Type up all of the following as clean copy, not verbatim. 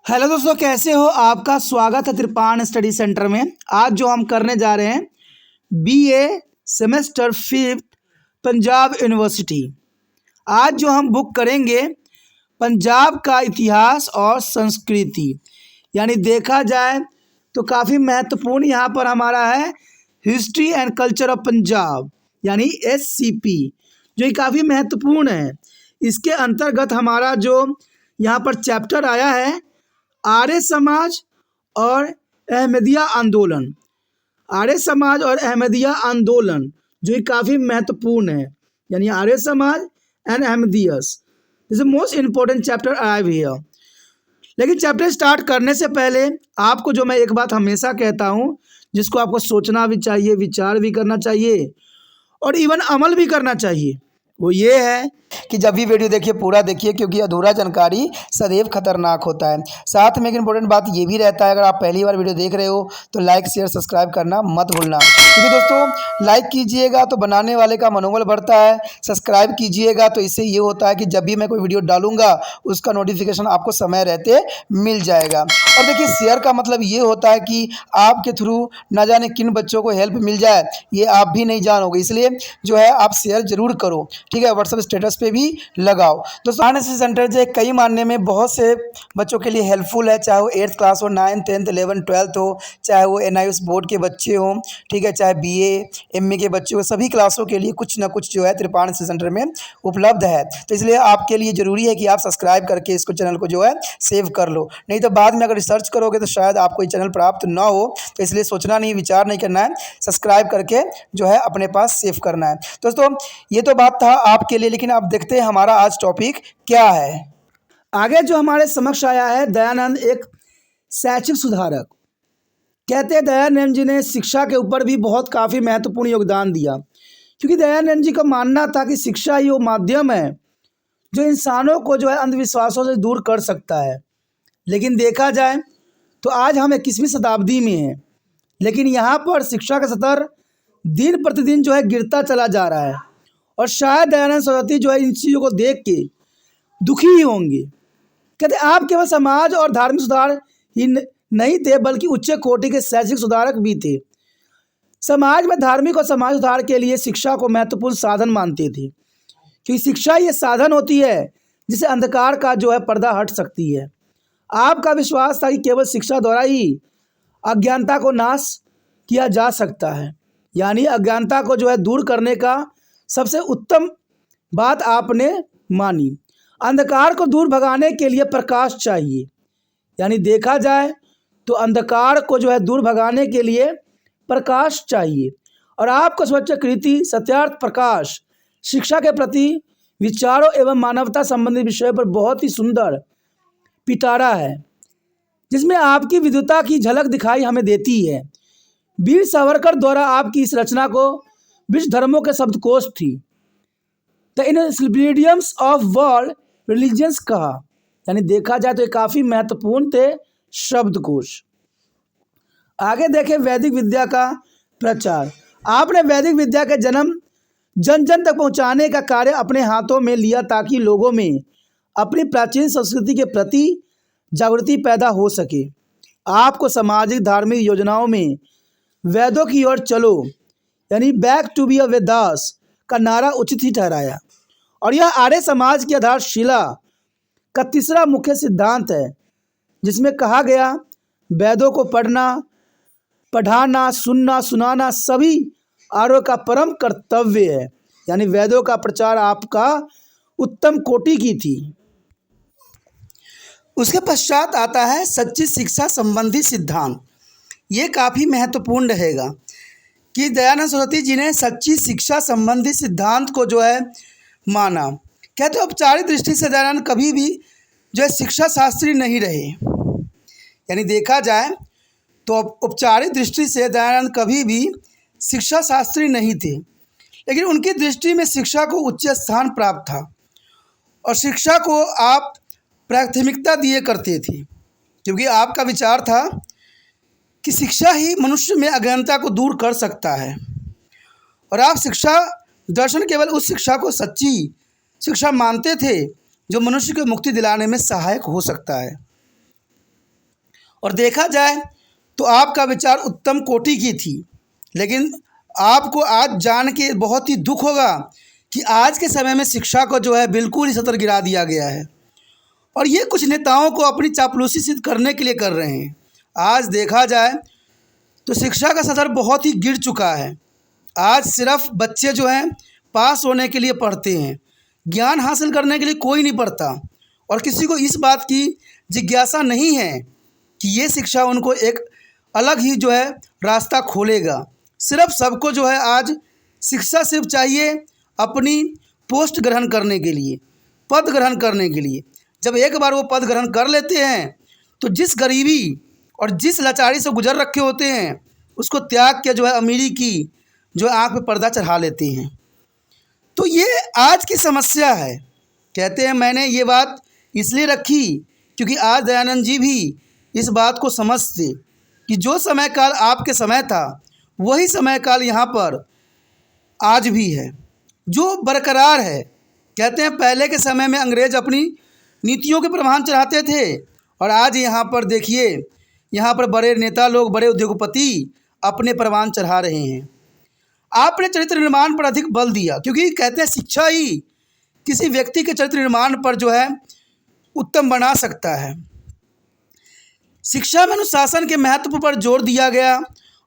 Hello दोस्तों, कैसे हो? आपका स्वागत है त्रिपाण स्टडी सेंटर में। आज जो हम करने जा रहे हैं बीए सेमेस्टर 5 पंजाब यूनिवर्सिटी। आज जो हम बुक करेंगे पंजाब का इतिहास और संस्कृति, यानी देखा जाए तो काफ़ी महत्वपूर्ण यहाँ पर हमारा है history and culture of Punjab, यानी SCP, जो ये काफ़ी महत्वपूर्ण है। इसके अंतर्गत हमारा जो यहाँ पर चैप्टर आया है आर्य समाज और अहमदिया आंदोलन। आर्य समाज और अहमदिया आंदोलन जो ये काफ़ी महत्वपूर्ण है, यानी Arya Samaj and Ahmadiyas this is most important chapter I here. लेकिन चैप्टर स्टार्ट करने से पहले आपको जो मैं एक बात हमेशा कहता हूँ, जिसको आपको सोचना भी चाहिए, विचार भी करना चाहिए और इवन अमल भी करना चाहिए, वो ये है कि जब भी वीडियो देखिए पूरा देखिए, क्योंकि अधूरा जानकारी सदैव खतरनाक होता है। साथ में एक इम्पोर्टेंट बात ये भी रहता है, अगर आप पहली बार वीडियो देख रहे हो तो लाइक शेयर सब्सक्राइब करना मत भूलना, क्योंकि दोस्तों लाइक कीजिएगा तो बनाने वाले का मनोबल बढ़ता है, सब्सक्राइब कीजिएगा तो इससे ये होता है कि जब भी मैं कोई वीडियो डालूंगा उसका नोटिफिकेशन आपको समय रहते मिल जाएगा। और देखिए शेयर का मतलब ये होता है कि आपके थ्रू ना जाने किन बच्चों को हेल्प मिल जाए, ये आप भी नहीं जानोगे, इसलिए जो है आप शेयर जरूर करो, ठीक है। व्हाट्सएप स्टेटस पे भी लगाओ। दोस्तों एनएसएस सेंटर जो कई मानने में बहुत से बच्चों के लिए हेल्पफुल है, चाहे वो 8th क्लास हो, 9th 10th 11th 12th हो, चाहे वो NIOS बोर्ड के बच्चे हों, ठीक है, चाहे BA MA के बच्चे हो, सभी क्लासों के लिए कुछ ना कुछ जो है त्रिपाण एनएसएस सेंटर में उपलब्ध है। तो इसलिए आपके लिए ज़रूरी है कि आप सब्सक्राइब करके इसको चैनल को जो है सेव कर लो, नहीं तो बाद में अगर रिसर्च करोगे तो शायद आपको ये चैनल प्राप्त ना हो। तो इसलिए सोचना नहीं, विचार नहीं करना है, सब्सक्राइब करके जो है अपने पास सेव करना है। दोस्तों ये तो बात था आपके लिए, लेकिन आप देखते हैं हमारा आज टॉपिक क्या है। आगे जो हमारे समक्ष आया है, दयानंद एक शैक्षिक सुधारक। कहते हैं दयानंद जी ने शिक्षा के ऊपर भी बहुत काफ़ी महत्वपूर्ण योगदान दिया, क्योंकि दयानंद जी का मानना था कि शिक्षा ही वो माध्यम है जो इंसानों को जो है अंधविश्वासों से दूर कर सकता है। लेकिन देखा जाए तो आज हम 21वीं शताब्दी में हैं, लेकिन यहाँ पर शिक्षा का स्तर दिन प्रतिदिन जो है गिरता चला जा रहा है। और शायद दयानंद सरस्वती जो है इन चीज़ों को देख के दुखी ही होंगे। कहते आप केवल समाज और धार्मिक सुधार ही नहीं थे, बल्कि उच्च कोटि के शैक्षिक सुधारक भी थे। समाज में धार्मिक और समाज सुधार के लिए शिक्षा को महत्वपूर्ण साधन मानते थे, क्योंकि शिक्षा ये साधन होती है जिसे अंधकार का जो है पर्दा हट सकती है। आपका विश्वास था कि केवल शिक्षा द्वारा ही अज्ञानता को नाश किया जा सकता है, यानी अज्ञानता को जो है दूर करने का सबसे उत्तम बात आपने मानी। अंधकार को दूर भगाने के लिए प्रकाश चाहिए, यानी देखा जाए तो अंधकार को जो है दूर भगाने के लिए प्रकाश चाहिए। और आपको स्वच्छकृति सत्यार्थ प्रकाश शिक्षा के प्रति विचारों एवं मानवता संबंधी विषयों पर बहुत ही सुंदर पिटारा है, जिसमें आपकी विद्वता की झलक दिखाई हमें देती है। वीर सावरकर द्वारा आपकी इस रचना को विश्व धर्मों के शब्दकोश थी, द इनसाइक्लोपीडियम्स ऑफ वर्ल्ड रिलीजियंस कहा, यानी देखा जाए तो ये काफ़ी महत्वपूर्ण थे शब्दकोश। आगे देखें वैदिक विद्या का प्रचार। आपने वैदिक विद्या के जन्म जन जन तक पहुंचाने का कार्य अपने हाथों में लिया, ताकि लोगों में अपनी प्राचीन संस्कृति के प्रति जागृति पैदा हो सके। आपको सामाजिक धार्मिक योजनाओं में वेदों की ओर चलो, यानी back to be a Vedas का नारा उचित ही ठहराया। और यह आर्य समाज की आधारशिला का तीसरा मुख्य सिद्धांत है, जिसमें कहा गया वेदों को पढ़ाना सुनना सुनाना सभी आर्यों का परम कर्तव्य है, यानी वेदों का प्रचार आपका उत्तम कोटि की थी। उसके पश्चात आता है सच्ची शिक्षा संबंधी सिद्धांत। ये काफ़ी महत्वपूर्ण रहेगा कि दयानंद सरस्वती जी ने सच्ची शिक्षा संबंधी सिद्धांत को जो है माना। कहते औपचारिक दृष्टि से दयानंद कभी भी जो है शिक्षा शास्त्री नहीं रहे, यानी देखा जाए तो औपचारिक दृष्टि से दयानंद कभी भी शिक्षा शास्त्री नहीं थे, लेकिन उनकी दृष्टि में शिक्षा को उच्च स्थान प्राप्त था और शिक्षा को आप प्राथमिकता दिए करते थे, क्योंकि आपका विचार था कि शिक्षा ही मनुष्य में अज्ञानता को दूर कर सकता है। और आप शिक्षा दर्शन केवल उस शिक्षा को सच्ची शिक्षा मानते थे जो मनुष्य को मुक्ति दिलाने में सहायक हो सकता है। और देखा जाए तो आपका विचार उत्तम कोटि की थी, लेकिन आपको आज जान के बहुत ही दुख होगा कि आज के समय में शिक्षा को जो है बिल्कुल ही सतर गिरा दिया गया है। और ये कुछ नेताओं को अपनी चापलूसी सिद्ध करने के लिए कर रहे हैं। आज देखा जाए तो शिक्षा का स्तर बहुत ही गिर चुका है। आज सिर्फ बच्चे जो हैं पास होने के लिए पढ़ते हैं, ज्ञान हासिल करने के लिए कोई नहीं पढ़ता। और किसी को इस बात की जिज्ञासा नहीं है कि ये शिक्षा उनको एक अलग ही जो है रास्ता खोलेगा। सिर्फ सबको जो है आज शिक्षा सिर्फ चाहिए अपनी पोस्ट ग्रहण करने के लिए, पद ग्रहण करने के लिए। जब एक बार वो पद ग्रहण कर लेते हैं तो जिस गरीबी और जिस लाचारी से गुजर रखे होते हैं उसको त्याग के जो है अमीरी की जो आँख पे पर्दा चढ़ा लेते हैं। तो ये आज की समस्या है। कहते हैं मैंने ये बात इसलिए रखी क्योंकि आज दयानंद जी भी इस बात को समझते कि जो समय काल आपके समय था वही समय काल यहाँ पर आज भी है, जो बरकरार है। कहते हैं पहले के समय में अंग्रेज अपनी नीतियों के प्रमाण चढ़ाते थे और आज यहाँ पर देखिए, यहाँ पर बड़े नेता लोग, बड़े उद्योगपति अपने प्रमाण चढ़ा रहे हैं। आपने चरित्र निर्माण पर अधिक बल दिया क्योंकि कहते हैं शिक्षा ही किसी व्यक्ति के चरित्र निर्माण पर जो है उत्तम बना सकता है। शिक्षा में अनुशासन के महत्व पर जोर दिया गया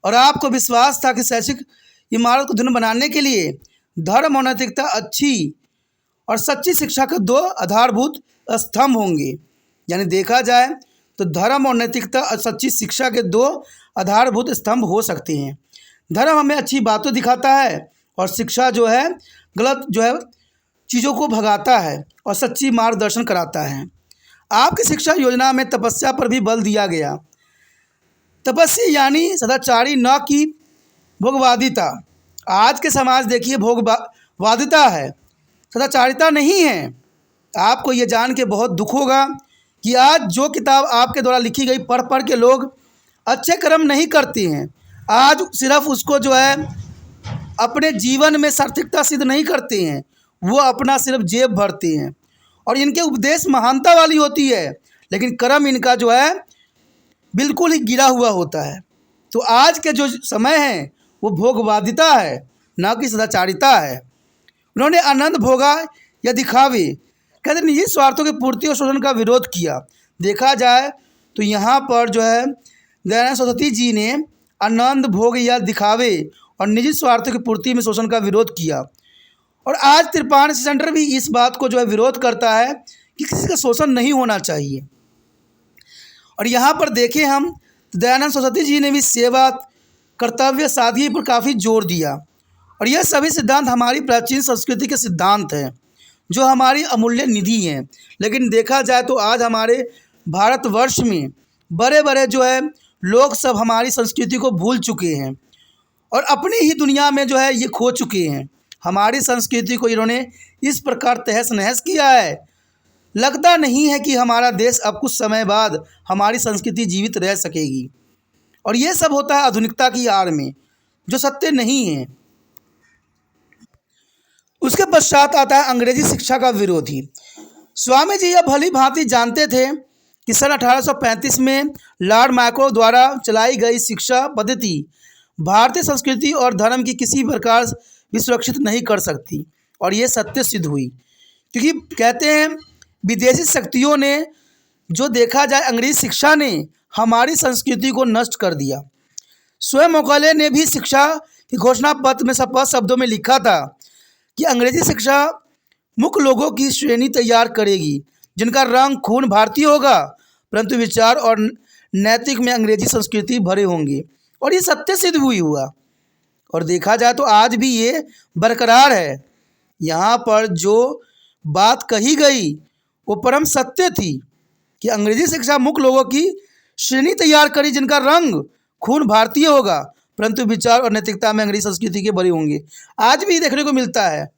और आपको विश्वास था कि शैक्षिक इमारत को धन्य बनाने के लिए धर्म और नैतिकता अच्छी और सच्ची शिक्षा के दो आधारभूत स्तंभ होंगे। यानी देखा जाए तो धर्म और नैतिकता और सच्ची शिक्षा के दो आधारभूत स्तंभ हो सकते हैं। धर्म हमें अच्छी बातें दिखाता है और शिक्षा जो है गलत जो है चीज़ों को भगाता है और सच्ची मार्गदर्शन कराता है। आपकी शिक्षा योजना में तपस्या पर भी बल दिया गया। तपस्या यानी सदाचारी, न कि भोगवादिता। आज के समाज देखिए भोगवादिता है, सदाचारिता नहीं है। आपको ये जान के बहुत दुख होगा कि आज जो किताब आपके द्वारा लिखी गई पढ़ पढ़ के लोग अच्छे कर्म नहीं करते हैं। आज सिर्फ उसको जो है अपने जीवन में सार्थकता सिद्ध नहीं करते हैं, वो अपना सिर्फ जेब भरते हैं। और इनके उपदेश महानता वाली होती है लेकिन कर्म इनका जो है बिल्कुल ही गिरा हुआ होता है। तो आज के जो समय है वो भोगवादिता है, न कि सदाचारिता है। उन्होंने आनंद भोगा या दिखावे, कहते निजी स्वार्थों की पूर्ति और शोषण का विरोध किया। देखा जाए तो यहाँ पर जो है दयानंद सरस्वती जी ने आनंद भोग या दिखावे और निजी स्वार्थों की पूर्ति में शोषण का विरोध किया। और आज त्रिपाण सेंटर भी इस बात को जो है विरोध करता है कि किसी का शोषण नहीं होना चाहिए। और यहाँ पर देखें हम दयानंद सरस्वती जी ने भी सेवा, कर्तव्य, सादगी पर काफ़ी जोर दिया। और यह सभी सिद्धांत हमारी प्राचीन संस्कृति के सिद्धांत हैं जो हमारी अमूल्य निधि हैं। लेकिन देखा जाए तो आज हमारे भारतवर्ष में बड़े बड़े जो है लोग सब हमारी संस्कृति को भूल चुके हैं और अपनी ही दुनिया में जो है ये खो चुके हैं। हमारी संस्कृति को इन्होंने इस प्रकार तहस नहस किया है, लगता नहीं है कि हमारा देश अब कुछ समय बाद हमारी संस्कृति जीवित रह सकेगी। और ये सब होता है आधुनिकता की आड़ में, जो सत्य नहीं है। उसके पश्चात आता है अंग्रेजी शिक्षा का विरोधी। स्वामी जी यह भली भांति जानते थे कि सन 1835 में लॉर्ड माइक्रो द्वारा चलाई गई शिक्षा पद्धति भारतीय संस्कृति और धर्म की किसी प्रकार भी सुरक्षित नहीं कर सकती। और ये सत्य सिद्ध हुई क्योंकि कहते हैं विदेशी शक्तियों ने जो देखा जाए अंग्रेजी शिक्षा ने हमारी संस्कृति को नष्ट कर दिया। स्वयं मैकॉले ने भी शिक्षा की घोषणा पत्र में स्पष्ट शब्दों में लिखा था कि अंग्रेजी शिक्षा मुख्य लोगों की श्रेणी तैयार करेगी जिनका रंग खून भारतीय होगा परंतु विचार और नैतिक में अंग्रेजी संस्कृति भरे होंगे। और ये सत्य सिद्ध भी हुआ। और देखा जाए तो आज भी ये बरकरार है। यहाँ पर जो बात कही गई वो परम सत्य थी कि अंग्रेजी शिक्षा मुख्य लोगों की श्रेणी तैयार करी जिनका रंग खून भारतीय होगा परंतु विचार और नैतिकता में अंग्रेजी संस्कृति के भरे होंगे। आज भी देखने को मिलता है।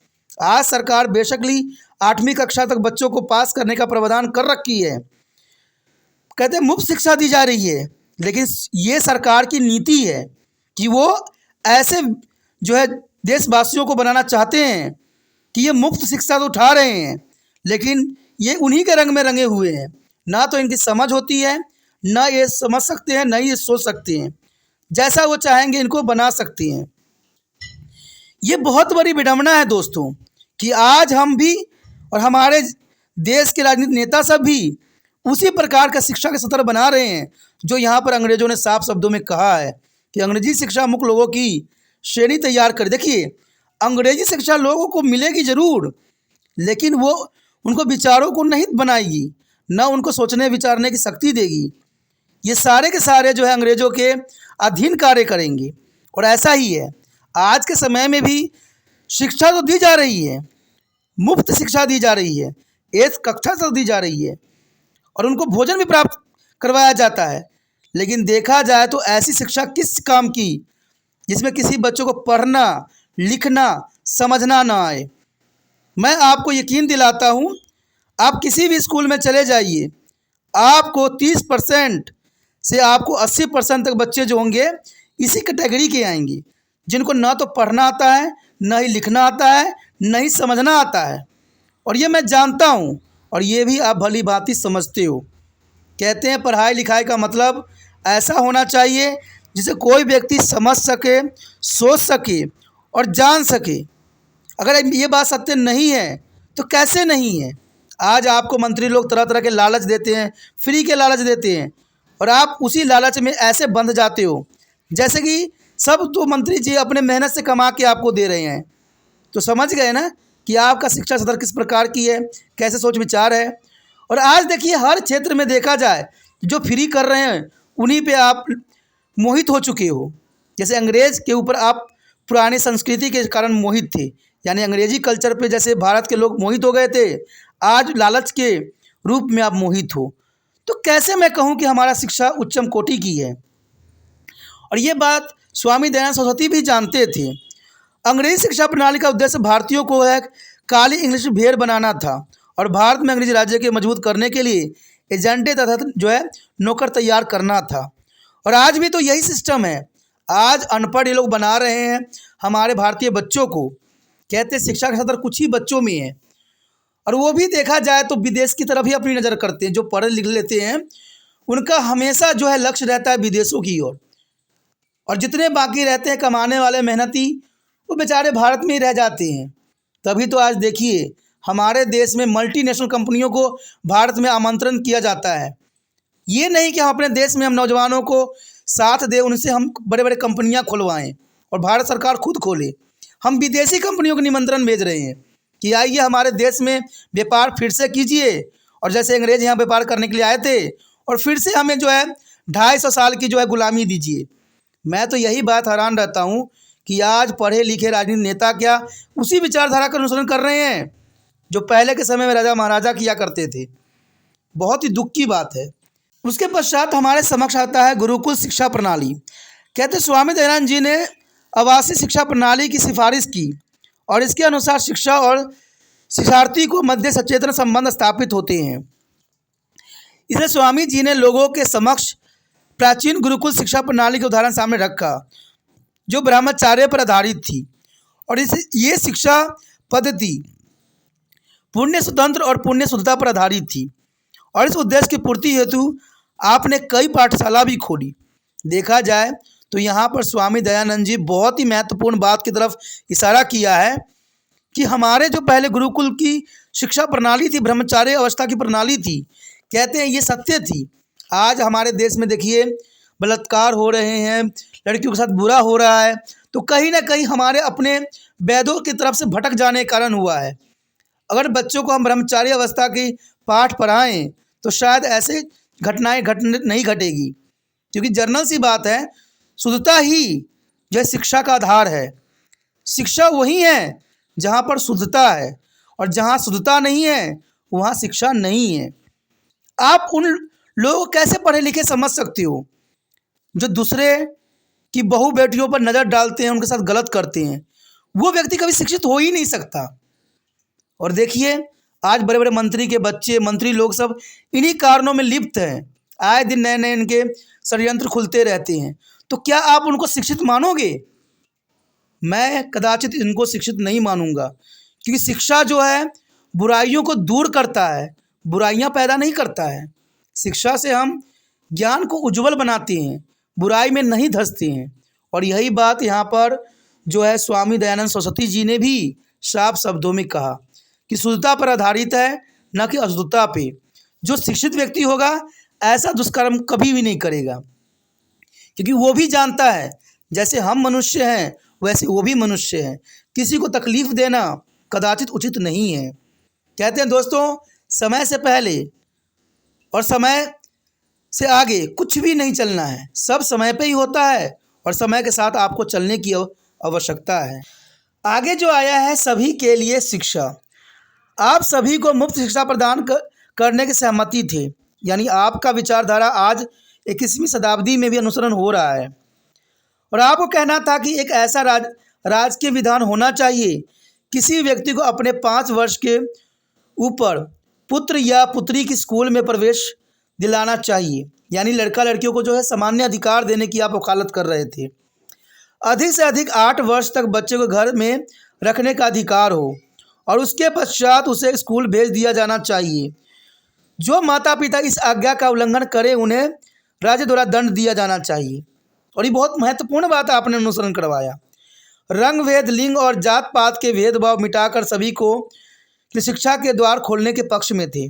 आज सरकार बेशकली 8वीं कक्षा तक बच्चों को पास करने का प्रावधान कर रखी है, कहते हैं मुफ्त शिक्षा दी जा रही है, लेकिन ये सरकार की नीति है कि वो ऐसे जो है देशवासियों को बनाना चाहते हैं कि ये मुफ्त शिक्षा तो उठा रहे हैं लेकिन ये उन्हीं के रंग में रंगे हुए हैं। ना तो इनकी समझ होती है, न ये समझ सकते हैं, न ये सोच सकते हैं। जैसा वो चाहेंगे इनको बना सकते हैं। ये बहुत बड़ी विडंबना है दोस्तों कि आज हम भी और हमारे देश के राजनीतिक नेता सब भी उसी प्रकार का शिक्षा का सत्र बना रहे हैं जो यहाँ पर अंग्रेजों ने साफ शब्दों में कहा है कि अंग्रेजी शिक्षा मुख्य लोगों की श्रेणी तैयार कर। देखिए, अंग्रेजी शिक्षा लोगों को मिलेगी ज़रूर, लेकिन वो उनको विचारों को नहीं बनाएगी, न उनको सोचने विचारने की शक्ति देगी। ये सारे के सारे जो है अंग्रेजों के अधीन कार्य करेंगे। और ऐसा ही है, आज के समय में भी शिक्षा तो दी जा रही है, मुफ्त शिक्षा दी जा रही है, एक कक्षा तक दी जा रही है और उनको भोजन भी प्राप्त करवाया जाता है। लेकिन देखा जाए तो ऐसी शिक्षा किस काम की जिसमें किसी बच्चों को पढ़ना, लिखना, समझना ना आए। मैं आपको यकीन दिलाता हूँ, आप किसी भी स्कूल में चले जाइए, आपको 30% से आपको 80% तक बच्चे जो होंगे इसी कैटेगरी के आएंगे जिनको ना तो पढ़ना आता है, ना ही लिखना आता है, ना ही समझना आता है। और ये मैं जानता हूँ और ये भी आप भली भांति समझते हो। कहते हैं पढ़ाई लिखाई का मतलब ऐसा होना चाहिए जिसे कोई व्यक्ति समझ सके, सोच सके और जान सके। अगर ये बात सत्य नहीं है तो कैसे नहीं है? आज आपको मंत्री लोग तरह तरह के लालच देते हैं, फ्री के लालच देते हैं और आप उसी लालच में ऐसे बंध जाते हो जैसे कि सब तो मंत्री जी अपने मेहनत से कमा के आपको दे रहे हैं। तो समझ गए ना कि आपका शिक्षा सत्र किस प्रकार की है, कैसे सोच विचार है। और आज देखिए, हर क्षेत्र में देखा जाए जो फ्री कर रहे हैं उन्हीं पे आप मोहित हो चुके हो। जैसे अंग्रेज़ के ऊपर आप पुरानी संस्कृति के कारण मोहित थे, यानी अंग्रेजी कल्चर पे जैसे भारत के लोग मोहित हो गए थे, आज लालच के रूप में आप मोहित हो। तो कैसे मैं कहूँ कि हमारा शिक्षा उच्चम कोटि की है? और ये बात स्वामी दयानंद सरस्वती भी जानते थे। अंग्रेजी शिक्षा प्रणाली का उद्देश्य भारतीयों को एक काली इंग्लिश भेड़ बनाना था और भारत में अंग्रेजी राज्य के मजबूत करने के लिए एजेंटे तथा जो है नौकर तैयार करना था। और आज भी तो यही सिस्टम है। आज अनपढ़ ये लोग बना रहे हैं हमारे भारतीय बच्चों को। कहते शिक्षा का सत्र कुछ ही बच्चों में है और वो भी देखा जाए तो विदेश की तरफ ही अपनी नज़र करते हैं। जो पढ़ लिख लेते हैं उनका हमेशा जो है लक्ष्य रहता है विदेशों की ओर, और जितने बाकी रहते हैं कमाने वाले मेहनती वो बेचारे भारत में ही रह जाते हैं। तभी तो आज देखिए हमारे देश में मल्टीनेशनल कंपनियों को भारत में आमंत्रण किया जाता है। ये नहीं कि हम अपने देश में हम नौजवानों को साथ दें, उनसे हम बड़े बड़े कंपनियां खुलवाएं और भारत सरकार खुद खोले। हम विदेशी कंपनियों को निमंत्रण भेज रहे हैं कि आइए हमारे देश में व्यापार फिर से कीजिए। और जैसे अंग्रेज यहाँ व्यापार करने के लिए आए थे और फिर से हमें जो है 250 साल की जो है गुलामी दीजिए। मैं तो यही बात हैरान रहता हूँ कि आज पढ़े लिखे राजनीतिक नेता क्या उसी विचारधारा का अनुसरण कर रहे हैं जो पहले के समय में राजा महाराजा किया करते थे। बहुत ही दुख की बात है। उसके पश्चात हमारे समक्ष आता है गुरुकुल शिक्षा प्रणाली। कहते स्वामी दयानंद जी ने आवासीय शिक्षा प्रणाली की सिफारिश की और इसके अनुसार शिक्षा और शिक्षार्थी को मध्य सचेतन संबंध स्थापित होते हैं। इसलिए स्वामी जी ने लोगों के समक्ष प्राचीन गुरुकुल शिक्षा प्रणाली के उदाहरण सामने रखा जो ब्रह्मचर्य पर आधारित थी। और ये शिक्षा पद्धति पुण्य स्वतंत्र और पुण्य शुद्धता पर आधारित थी। और इस उद्देश्य की पूर्ति हेतु आपने कई पाठशाला भी खोली। देखा जाए तो यहाँ पर स्वामी दयानंद जी बहुत ही महत्वपूर्ण बात की तरफ इशारा किया है कि हमारे जो पहले गुरुकुल की शिक्षा प्रणाली थी, ब्रह्मचार्य अवस्था की प्रणाली थी, कहते हैं ये सत्य थी। आज हमारे देश में देखिए बलात्कार हो रहे हैं, लड़कियों के साथ बुरा हो रहा है, तो कहीं ना कहीं हमारे अपने वेदों की तरफ से भटक जाने के कारण हुआ है। अगर बच्चों को हम ब्रह्मचार्य अवस्था की पाठ पढ़ाएं तो शायद ऐसे घटनाएं नहीं घटेगी, क्योंकि जर्नल सी बात है, शुद्धता ही जो है शिक्षा का आधार है। शिक्षा वही है जहाँ पर शुद्धता है और जहाँ शुद्धता नहीं है वहाँ शिक्षा नहीं है। आप उन लोग कैसे पढ़े लिखे समझ सकते हो जो दूसरे की बहू बेटियों पर नज़र डालते हैं, उनके साथ गलत करते हैं? वो व्यक्ति कभी शिक्षित हो ही नहीं सकता। और देखिए आज बड़े बड़े मंत्री के बच्चे, मंत्री लोग सब इन्हीं कारणों में लिप्त हैं। आए दिन नए नए इनके षड्यंत्र खुलते रहते हैं। तो क्या आप उनको शिक्षित मानोगे? मैं कदाचित इनको शिक्षित नहीं मानूंगा, क्योंकि शिक्षा जो है बुराइयों को दूर करता है, बुराइयां पैदा नहीं करता है। शिक्षा से हम ज्ञान को उज्जवल बनाते हैं, बुराई में नहीं धंसते हैं। और यही बात यहाँ पर जो है स्वामी दयानंद सरस्वती जी ने भी साफ शब्दों में कहा कि शुद्धता पर आधारित है, न कि अशुद्धता पे। जो शिक्षित व्यक्ति होगा ऐसा दुष्कर्म कभी भी नहीं करेगा, क्योंकि वो भी जानता है जैसे हम मनुष्य हैं वैसे वो भी मनुष्य हैं। किसी को तकलीफ देना कदाचित उचित नहीं है। कहते हैं दोस्तों, समय से पहले और समय से आगे कुछ भी नहीं चलना है। सब समय पे ही होता है और समय के साथ आपको चलने की आवश्यकता है। आगे जो आया है सभी के लिए शिक्षा। आप सभी को मुफ्त शिक्षा प्रदान करने की सहमति थे, यानी आपका विचारधारा आज 21वीं शताब्दी में भी अनुसरण हो रहा है। और आपको कहना था कि एक ऐसा राजकीय विधान होना चाहिए, किसी व्यक्ति को अपने 5 वर्ष के ऊपर पुत्र या पुत्री की स्कूल में प्रवेश दिलाना चाहिए, यानी लड़का लड़कियों को जो है सामान्य अधिकार देने की आप वकालत कर रहे थे। अधिक से अधिक 8 वर्ष तक बच्चे को घर में रखने का अधिकार हो और उसके पश्चात उसे स्कूल भेज दिया जाना चाहिए। जो माता पिता इस आज्ञा का उल्लंघन करें उन्हें राज्य द्वारा दंड दिया जाना चाहिए। और ये बहुत महत्वपूर्ण बात आपने अनुसरण करवाया। रंग भेद, लिंग और जात पात के भेदभाव मिटाकर सभी को शिक्षा के द्वार खोलने के पक्ष में थे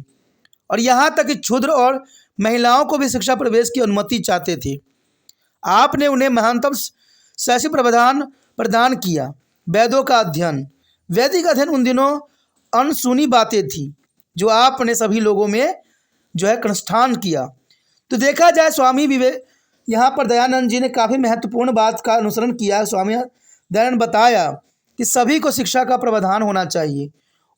और यहाँ तक कि क्षुद्र और महिलाओं को भी शिक्षा प्रवेश की अनुमति चाहते थे। आपने उन्हें महानतम शैक्षिक प्रदान किया। वेदों का अध्ययन, वैदिक अध्ययन उन दिनों अनसुनी बातें थी जो आपने सभी लोगों में जो है अनुष्ठान किया। तो देखा जाए स्वामी यहाँ पर दयानंद जी ने काफ़ी महत्वपूर्ण बात का अनुसरण किया। स्वामी दयानंद बताया कि सभी को शिक्षा का प्रावधान होना चाहिए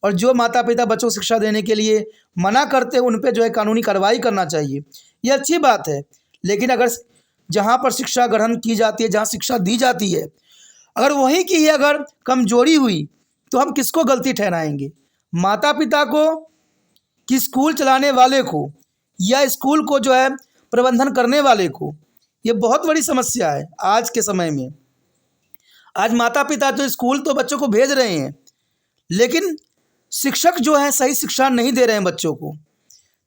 और जो माता पिता बच्चों को शिक्षा देने के लिए मना करते हैं उन पर जो है कानूनी कार्रवाई करना चाहिए। ये अच्छी बात है, लेकिन अगर जहाँ पर शिक्षा ग्रहण की जाती है, जहाँ शिक्षा दी जाती है, अगर वहीं की ही अगर कमजोरी हुई तो हम किसको गलती ठहराएंगे? माता पिता को कि स्कूल चलाने वाले को या स्कूल को जो है प्रबंधन करने वाले को? ये बहुत बड़ी समस्या है आज के समय में। आज माता पिता तो स्कूल तो बच्चों को भेज रहे हैं, लेकिन शिक्षक जो है सही शिक्षा नहीं दे रहे हैं बच्चों को।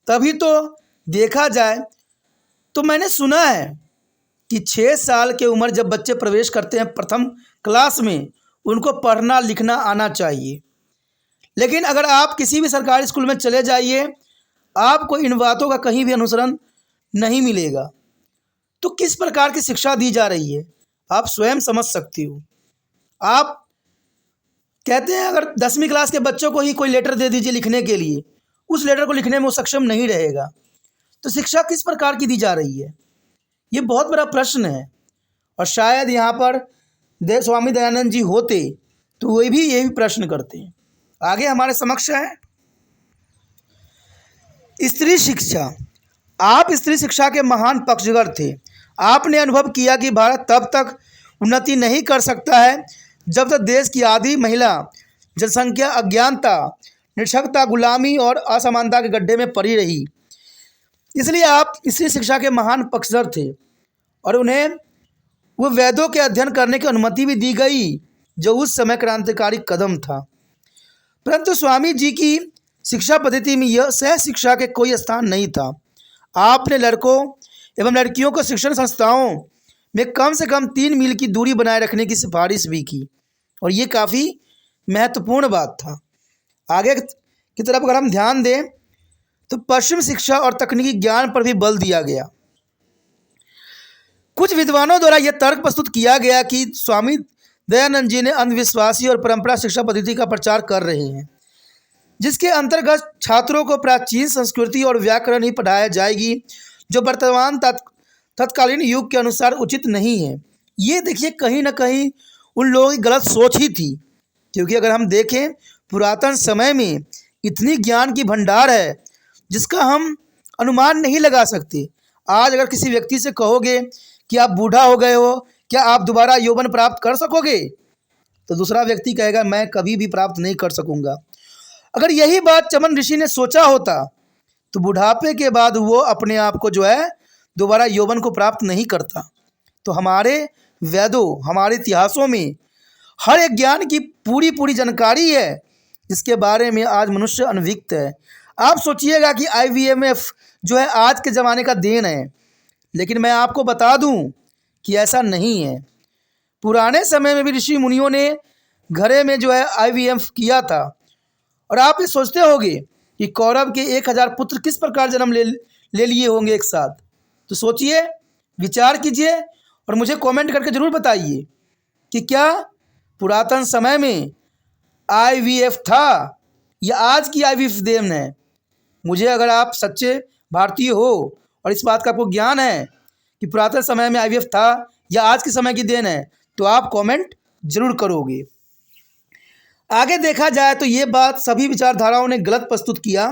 तभी तो देखा जाए तो मैंने सुना है कि 6 साल के उम्र जब बच्चे प्रवेश करते हैं प्रथम क्लास में, उनको पढ़ना लिखना आना चाहिए। लेकिन अगर आप किसी भी सरकारी स्कूल में चले जाइए, आपको इन बातों का कहीं भी अनुसरण नहीं मिलेगा। तो किस प्रकार की शिक्षा दी जा रही है आप स्वयं समझ सकती हो। आप कहते हैं अगर 10वीं क्लास के बच्चों को ही कोई लेटर दे दीजिए लिखने के लिए, उस लेटर को लिखने में वो सक्षम नहीं रहेगा। तो शिक्षा किस प्रकार की दी जा रही है, ये बहुत बड़ा प्रश्न है। और शायद यहाँ पर स्वामी दयानंद जी होते तो वे भी यही प्रश्न करते। आगे हमारे समक्ष है स्त्री शिक्षा। आप स्त्री शिक्षा के महान पक्षधर थे। आपने अनुभव किया कि भारत तब तक उन्नति नहीं कर सकता है जब तक देश की आधी महिला जनसंख्या अज्ञानता, निरक्षरता, गुलामी और असमानता के गड्ढे में पड़ी रही। इसलिए आप स्त्री शिक्षा के महान पक्षधर थे और उन्हें वो वेदों के अध्ययन करने की अनुमति भी दी गई, जो उस समय क्रांतिकारी कदम था। परंतु स्वामी जी की शिक्षा पद्धति में यह सह शिक्षा के कोई स्थान नहीं था। आपने लड़कों एवं लड़कियों को शिक्षण संस्थाओं में कम से कम 3 मील की दूरी बनाए रखने की सिफारिश भी की और ये काफ़ी महत्वपूर्ण बात था। आगे की तरफ अगर हम ध्यान दें तो पश्चिम शिक्षा और तकनीकी ज्ञान पर भी बल दिया गया। कुछ विद्वानों द्वारा यह तर्क प्रस्तुत किया गया कि स्वामी दयानंद जी ने अंधविश्वासी और परंपरा शिक्षा पद्धति का प्रचार कर रहे हैं, जिसके अंतर्गत छात्रों को प्राचीन संस्कृति और व्याकरण ही पढ़ाया जाएगी, जो वर्तमान तत्कालीन युग के अनुसार उचित नहीं है। ये देखिए कहीं ना कहीं उन लोगों की गलत सोच ही थी, क्योंकि अगर हम देखें पुरातन समय में इतनी ज्ञान की भंडार है जिसका हम अनुमान नहीं लगा सकते। आज अगर किसी व्यक्ति से कहोगे कि आप बूढ़ा हो गए हो, क्या आप दोबारा यौवन प्राप्त कर सकोगे, तो दूसरा व्यक्ति कहेगा मैं कभी भी प्राप्त नहीं कर सकूंगा। अगर यही बात चमन ऋषि ने सोचा होता तो बुढ़ापे के बाद वो अपने आप को जो है दोबारा यौवन को प्राप्त नहीं करता। तो हमारे वेदों, हमारे इतिहासों में हर एक ज्ञान की पूरी जानकारी है, जिसके बारे में आज मनुष्य अनभिज्ञ है। आप सोचिएगा कि IVMF जो है आज के ज़माने का देन है। लेकिन मैं आपको बता दूं कि ऐसा नहीं है। पुराने समय में भी ऋषि मुनियों ने घरे में जो है आईवीएफ किया था। और आप ये सोचते होंगे कि कौरव के 1000 पुत्र किस प्रकार जन्म ले लिए होंगे एक साथ। तो सोचिए, विचार कीजिए और मुझे कमेंट करके ज़रूर बताइए कि क्या पुरातन समय में आईवीएफ था या आज की आईवीएफ देन है। मुझे, अगर आप सच्चे भारतीय हो और इस बात का आपको ज्ञान है कि पुरातन समय में आईवीएफ था या आज के समय की देन है, तो आप कमेंट जरूर करोगे। आगे देखा जाए तो ये बात सभी विचारधाराओं ने गलत प्रस्तुत किया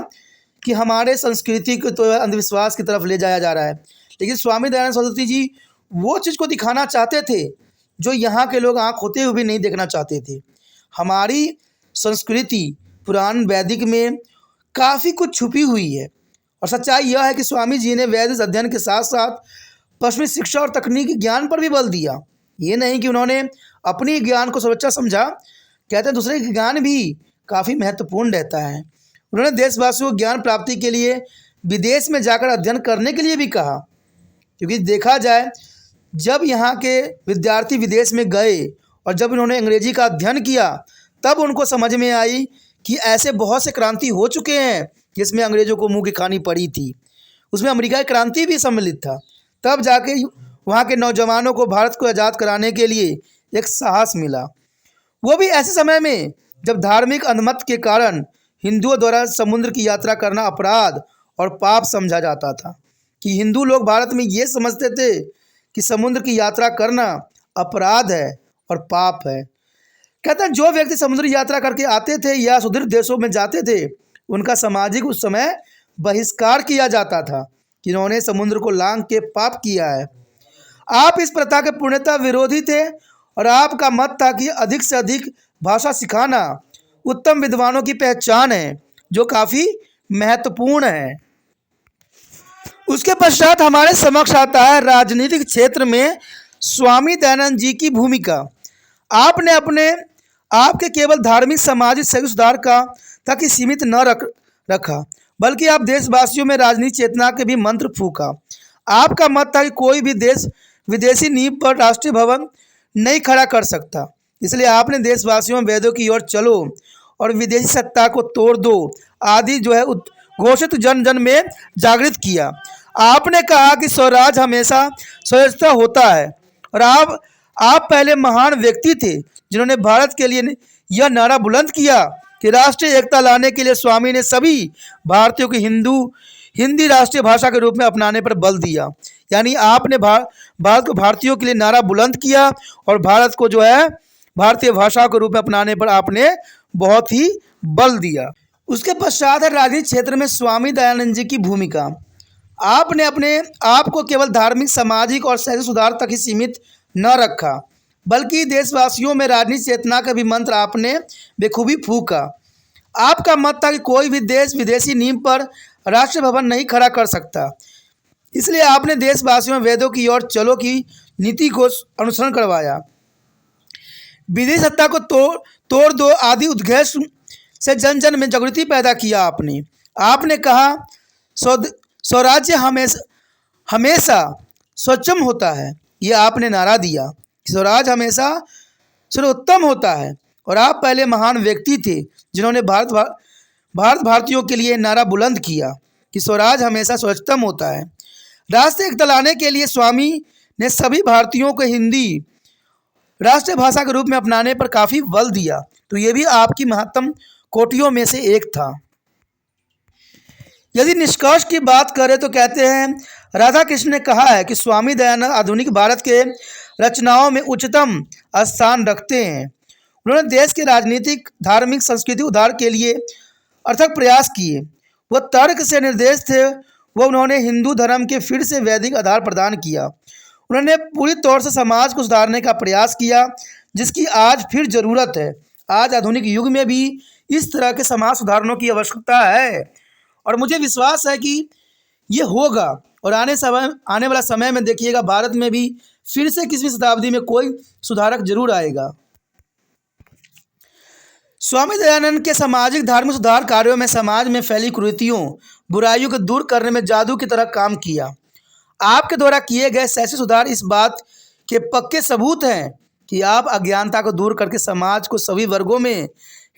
कि हमारे संस्कृति को तो अंधविश्वास की तरफ ले जाया जा रहा है। लेकिन स्वामी दयानंद सरस्वती जी वो चीज़ को दिखाना चाहते थे जो यहाँ के लोग आँख होते हुए भी नहीं देखना चाहते थे। हमारी संस्कृति पुराण वैदिक में काफ़ी कुछ छुपी हुई है। और सच्चाई यह है कि स्वामी जी ने वैदिक अध्ययन के साथ साथ पश्चिमी शिक्षा और तकनीकी ज्ञान पर भी बल दिया। ये नहीं कि उन्होंने अपनी ज्ञान को सर्वोच्च समझा। कहते हैं दूसरे का ज्ञान भी काफ़ी महत्वपूर्ण रहता है। उन्होंने देशवासियों को ज्ञान प्राप्ति के लिए विदेश में जाकर अध्ययन करने के लिए भी कहा, क्योंकि देखा जाए जब यहाँ के विद्यार्थी विदेश में गए और जब उन्होंने अंग्रेजी का अध्ययन किया तब उनको समझ में आई कि ऐसे बहुत से क्रांति हो चुके हैं जिसमें अंग्रेज़ों को मुँह की खानी पड़ी थी। उसमें अमेरिका की क्रांति भी सम्मिलित था। तब जाके वहाँ के नौजवानों को भारत को आज़ाद कराने के लिए एक साहस मिला, वो भी ऐसे समय में जब धार्मिक अंधमत के कारण हिंदुओं द्वारा समुद्र की यात्रा करना अपराध और पाप समझा जाता था। कि हिंदू लोग भारत में ये समझते थे कि समुद्र की यात्रा करना अपराध है और पाप है। कहते हैं जो व्यक्ति समुद्र यात्रा करके आते थे या सुदूर देशों में जाते थे उनका सामाजिक उस समय बहिष्कार किया जाता था कि इन्होंने समुद्र को लांघ के पाप किया है। आप इस प्रथा के पूर्णतः विरोधी थे और आपका मत था कि अधिक से अधिक भाषा सिखाना उत्तम विद्वानों की पहचान है, जो काफ़ी महत्वपूर्ण है। उसके पश्चात हमारे समक्ष आता है राजनीतिक क्षेत्र में स्वामी दयानंद जी की भूमिका। आपने अपने आपके केवल धार्मिक सामाजिक शैक्षिक सुधार का तक ही सीमित न रखा, बल्कि आप देशवासियों में राजनीतिक चेतना के भी मंत्र फूका। आपका मत था कि कोई भी देश विदेशी नींव पर राष्ट्रीय भवन नहीं खड़ा कर सकता, इसलिए आपने देशवासियों में वेदों की ओर चलो और विदेशी सत्ता को तोड़ दो आदि जो है घोषित जन जन में जागृत किया। आपने कहा कि स्वराज हमेशा स्वच्छता होता है और आप पहले महान व्यक्ति थे जिन्होंने भारत के लिए यह नारा बुलंद किया कि राष्ट्रीय एकता लाने के लिए स्वामी ने सभी भारतीयों की हिंदी राष्ट्रीय भाषा के रूप में अपनाने पर बल दिया। यानी आपने भारत को भारतीयों के लिए नारा बुलंद किया और भारत को जो है भारतीय भाषा के रूप में अपनाने पर आपने बहुत ही बल दिया। उसके पश्चात है राजनीतिक क्षेत्र में स्वामी दयानंद जी की भूमिका। आपने अपने आप को केवल धार्मिक सामाजिक और शैक्षिक सुधार तक ही सीमित न रखा, बल्कि देशवासियों में राजनीतिक चेतना का भी मंत्र आपने बेखूबी फूका। आपका मत था कि कोई भी देश विदेशी नींव पर राष्ट्रीय भवन नहीं खड़ा कर सकता, इसलिए आपने देशवासियों में वेदों की ओर चलो की नीति को अनुसरण करवाया। विदेशी सत्ता को तोड़ दो आदि उद्घोष से जन जन में जागृति पैदा किया। आपने कहा स्वराज्य हमेशा स्वच्छम होता है, ये आपने नारा दिया। स्वराज हमेशा सर्वोत्तम होता है और आप पहले महान व्यक्ति थे जिन्होंने भारतीयों के लिए नारा बुलंद किया कि स्वराज हमेशा सर्वोत्तम होता है। राष्ट्रीय एकता लाने के लिए स्वामी ने सभी भारतीयों को हिंदी राष्ट्रीय भाषा के रूप में अपनाने पर काफ़ी बल दिया, तो ये भी आपकी महत्तम कोटियों में से एक था। यदि निष्कर्ष की बात करें तो कहते हैं राधा कृष्ण ने कहा है कि स्वामी दयानंद आधुनिक भारत के रचनाओं में उच्चतम स्थान रखते हैं। उन्होंने देश के राजनीतिक धार्मिक संस्कृति उद्धार के लिए अथक प्रयास किए। वह तर्क से निर्देश थे। उन्होंने हिंदू धर्म के फिर से वैदिक आधार प्रदान किया। उन्होंने पूरी तौर से समाज को सुधारने का प्रयास किया, जिसकी आज फिर ज़रूरत है। आज आधुनिक युग में भी इस तरह के समाज सुधारनों की आवश्यकता है और मुझे विश्वास है कि ये होगा और आने वाला समय में देखिएगा भारत में भी फिर से किसी शताब्दी में कोई सुधारक जरूर आएगा। स्वामी दयानंद के सामाजिक धार्मिक सुधार कार्यों में समाज में फैली कुरीतियों बुराइयों को दूर करने में जादू की तरह काम किया। आपके द्वारा किए गए शैक्षिक सुधार इस बात के पक्के सबूत हैं कि आप अज्ञानता को दूर करके समाज को सभी वर्गों में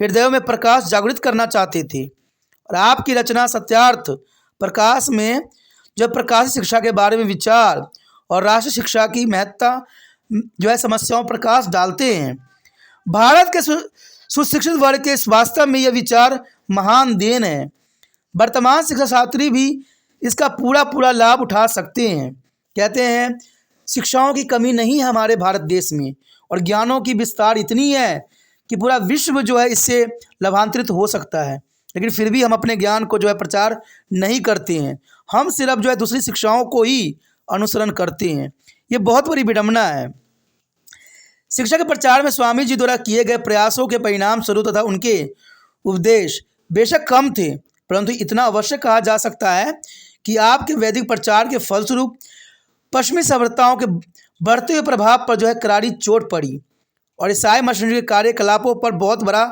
हृदयों में प्रकाश जागृत करना चाहते थे। और आपकी रचना सत्यार्थ प्रकाश में जो प्रकाशित शिक्षा के बारे में विचार और राष्ट्रीय शिक्षा की महत्ता जो है समस्याओं पर प्रकाश डालते हैं। भारत के सुशिक्षित वर्ग के वास्तव में यह विचार महान देन है। वर्तमान शिक्षा छात्री भी इसका पूरा लाभ उठा सकते हैं। कहते हैं शिक्षाओं की कमी नहीं है हमारे भारत देश में, और ज्ञानों की विस्तार इतनी है कि पूरा विश्व जो है इससे लाभान्वित हो सकता है। लेकिन फिर भी हम अपने ज्ञान को जो है प्रचार नहीं करते हैं, हम सिर्फ जो है दूसरी शिक्षाओं को ही अनुसरण करते हैं। ये बहुत बड़ी विडंबना है। शिक्षा के प्रचार में स्वामी जी द्वारा किए गए प्रयासों के परिणाम स्वरूप तथा उनके उपदेश बेशक कम थे, परंतु इतना अवश्य कहा जा सकता है कि आपके वैदिक प्रचार के फलस्वरूप पश्चिमी सभ्यताओं के बढ़ते हुए प्रभाव पर जो है करारी चोट पड़ी और ईसाई मशीनरी के कार्यकलापों पर बहुत बड़ा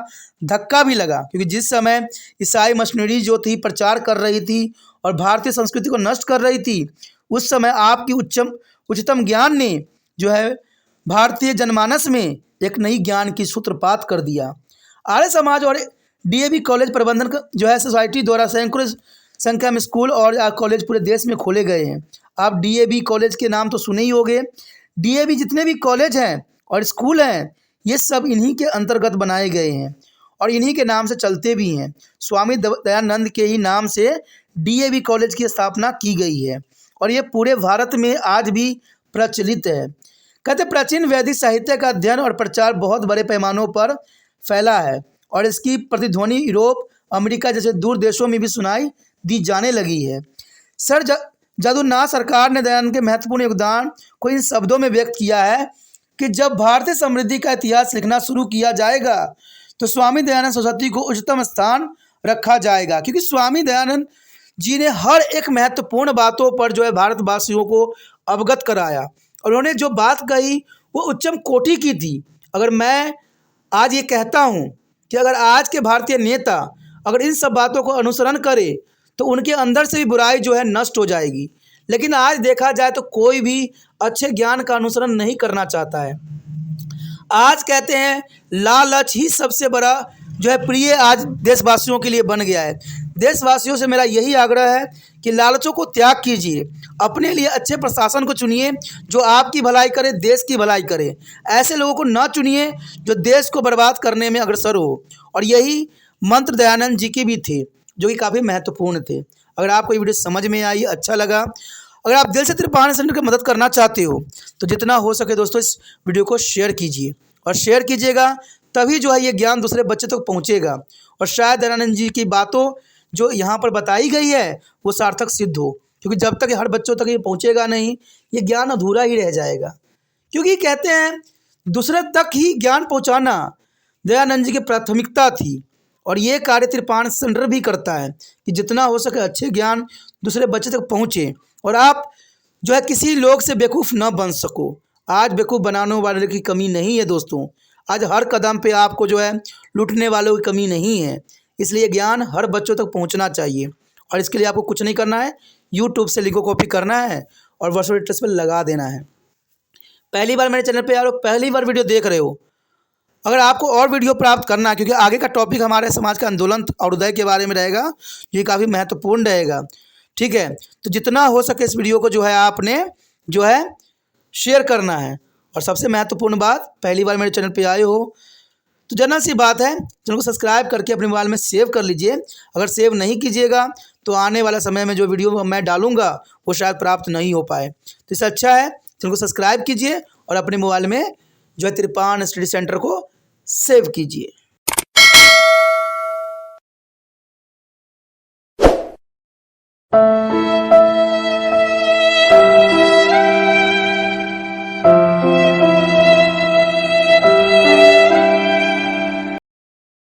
धक्का भी लगा। क्योंकि जिस समय ईसाई मशीनरी जो थी प्रचार कर रही थी और भारतीय संस्कृति को नष्ट कर रही थी, उस समय आपकी उच्चतम ज्ञान ने जो है भारतीय जनमानस में एक नई ज्ञान की सूत्रपात कर दिया। आर्य समाज और डीएवी कॉलेज प्रबंधन जो है सोसाइटी द्वारा सैकड़ों संख्या में स्कूल और कॉलेज पूरे देश में खोले गए हैं। आप डीएवी कॉलेज के नाम तो सुने ही होंगे। डीएवी जितने भी कॉलेज हैं और स्कूल हैं, ये सब इन्हीं के अंतर्गत बनाए गए हैं और इन्हीं के नाम से चलते भी हैं। स्वामी दयानंद के ही नाम से डीएवी कॉलेज की स्थापना की गई है और ये पूरे भारत में आज भी प्रचलित है। कहते प्राचीन वैदिक साहित्य का अध्ययन और प्रचार बहुत बड़े पैमानों पर फैला है और इसकी प्रतिध्वनि यूरोप, अमेरिका जैसे दूर देशों में भी सुनाई दी जाने लगी है। सर जादूनाथ सरकार ने दयानंद के महत्वपूर्ण योगदान को इन शब्दों में व्यक्त किया है कि जब भारतीय समृद्धि का इतिहास लिखना शुरू किया जाएगा तो स्वामी दयानंद सरस्वती को उच्चतम स्थान रखा जाएगा, क्योंकि स्वामी दयानंद जी ने हर एक महत्वपूर्ण बातों पर जो है भारतवासियों को अवगत कराया और उन्होंने जो बात कही वो उच्चम कोटि की थी। अगर मैं आज ये कहता हूँ कि अगर आज के भारतीय नेता अगर इन सब बातों को अनुसरण करे तो उनके अंदर से भी बुराई जो है नष्ट हो जाएगी। लेकिन आज देखा जाए तो कोई भी अच्छे ज्ञान का अनुसरण नहीं करना चाहता है। आज कहते हैं लालच ही सबसे बड़ा जो है प्रिय आज देशवासियों के लिए बन गया है। देशवासियों से मेरा यही आग्रह है कि लालचों को त्याग कीजिए, अपने लिए अच्छे प्रशासन को चुनिए जो आपकी भलाई करे, देश की भलाई करे। ऐसे लोगों को न चुनिए जो देश को बर्बाद करने में अग्रसर हो। और यही मंत्र दयानंद जी के भी थे जो कि काफ़ी महत्वपूर्ण थे। अगर आपको ये वीडियो समझ में आई, अच्छा लगा, अगर आप दिल से त्रिपाण सेंटर की मदद करना चाहते हो तो जितना हो सके दोस्तों इस वीडियो को शेयर कीजिए और शेयर कीजिएगा, तभी जो है ये ज्ञान दूसरे बच्चे तक पहुँचेगा और शायद दयानंद जी की बातों जो यहाँ पर बताई गई है वो सार्थक सिद्ध हो। क्योंकि जब तक हर बच्चों तक ये पहुँचेगा नहीं, ये ज्ञान अधूरा ही रह जाएगा। क्योंकि कहते हैं दूसरे तक ही ज्ञान पहुँचाना दयानंद जी की प्राथमिकता थी और ये कार्य त्रिपाण सेंटर भी करता है कि जितना हो सके अच्छे ज्ञान दूसरे बच्चे तक पहुँचे और आप जो है किसी लोग से बेवकूफ़ न बन सको। आज बेवकूफ़ बनाने वाले की कमी नहीं है दोस्तों, आज हर कदम पे आपको जो है लूटने वालों की कमी नहीं है। इसलिए ज्ञान हर बच्चों तक पहुंचना चाहिए और इसके लिए आपको कुछ नहीं करना है, यूट्यूब से लिंक को कॉपी करना है और वर्चुअल एड्रेस पर लगा देना है। पहली बार मेरे चैनल पे आ रहे हो, पहली बार वीडियो देख रहे हो, अगर आपको और वीडियो प्राप्त करना है क्योंकि आगे का टॉपिक हमारे समाज का आंदोलन और उदय के बारे में रहेगा, ये काफ़ी महत्वपूर्ण रहेगा, ठीक है। तो जितना हो सके इस वीडियो को जो है आपने जो है शेयर करना है। और सबसे महत्वपूर्ण बात, पहली बार मेरे चैनल पे आए हो तो जनरल सी बात है, चैनल को सब्सक्राइब करके अपने मोबाइल में सेव कर लीजिए। अगर सेव नहीं कीजिएगा तो आने वाला समय में जो वीडियो मैं डालूंगा वो शायद प्राप्त नहीं हो पाए। तो इससे अच्छा है चैनल को सब्सक्राइब कीजिए और अपने मोबाइल में जो है त्रिपाण स्टडी सेंटर को सेव कीजिए।